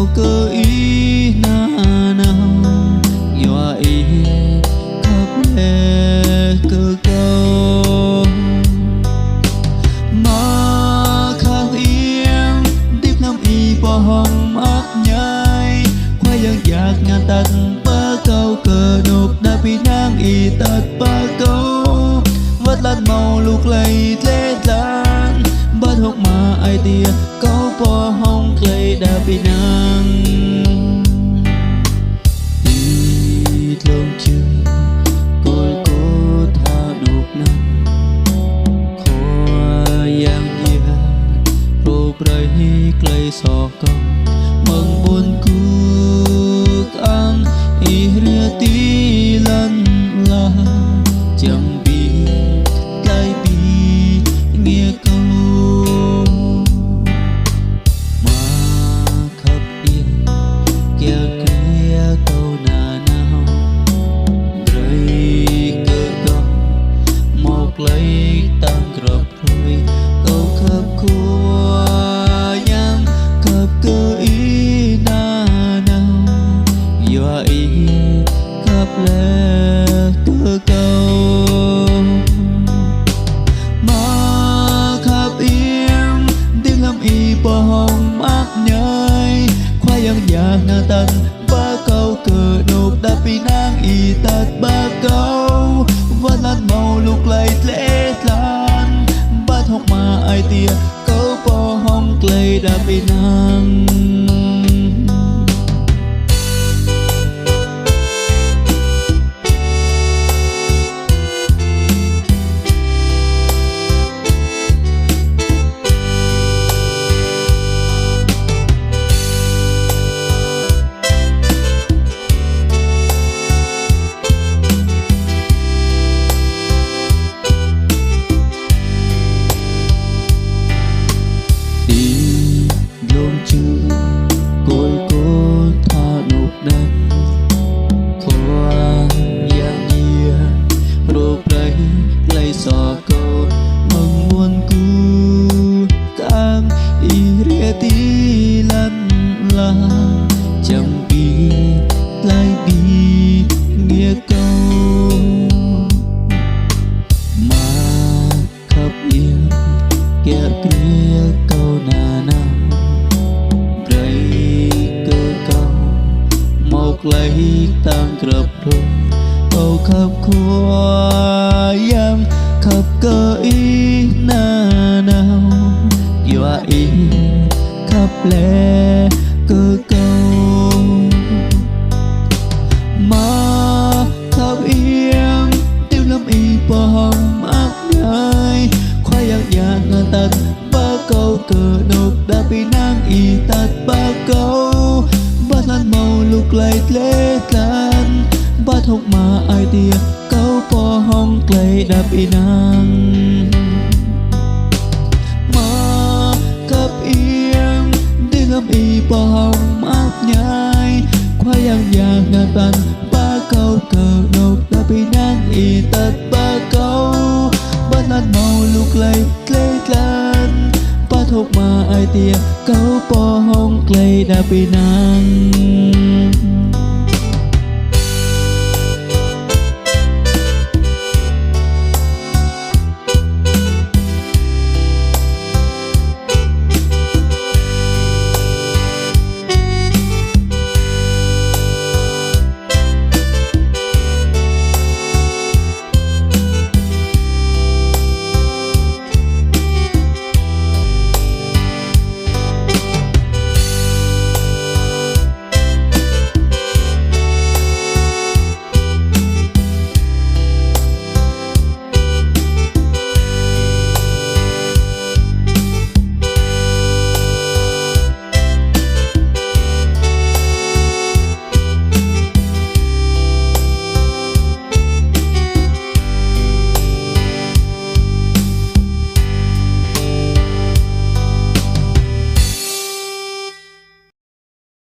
câu cơ ý na nào dọa ý khắp lệ cơ câu mà khang yên tiếp năm y bỏ hồng áp nhai khoai dân giặc ngàn tận ba câu cờ nộp đã bị nang y tật ba câu vất lát màu lục lầy lê lan bắt hốc mà ai tia câu bỏ hồng clay đã bị nang đi lông chưa côi cố tha nộp năm khoa yang dìa rô bray clay sò công mừng buồn cước ăn y ria tí lần là chẳng biết lại bị nghe câu mà khắp yên kia kia câu nà nào rơi cơ câu một lấy tăng gập rồi câu khắp khua yang khắp cơ ý na nào dọa ý khắp lệ cơ câu mà khắp yên tiếng lâm y bỏ hồng ác nhai khoai dân giặc ngàn tận ba câu cờ nộp đã bị nang y tật ba câu vẫn lăn màu lục lầy lễ lan bắt học mà ai tia câu bỏ hồng clay đã bị nang sò câu mong muốn cu cam y ria tí lăn la chẳng biết lại bị nghe câu mà khắp yên kẻ kia câu nà nào rây cơ câu một lấy tam grập rồi câu khắp khua yam khắp cơ ý na nào dọa ý khắp lệ cơ câu mà khắp yên tiêu lâm y bỏ hồng ác nhai khoai dân giặc ngàn tận ba câu cờ nộp đã bị nang y tật ba câu bắt lan màu lục lầy lê lan bắt hốc mà ai tia câu bỏ hồng clay đã bị nang mà khắp yên tiếng âm y bỏ hồng áp nhai khoai dân giặc ngàn tận ba câu cờ nộp đã bị nang y tật ba câu bắt lan màu lục lầy lê lan bắt hốc mà ai tia câu bỏ hồng clay đã bị nang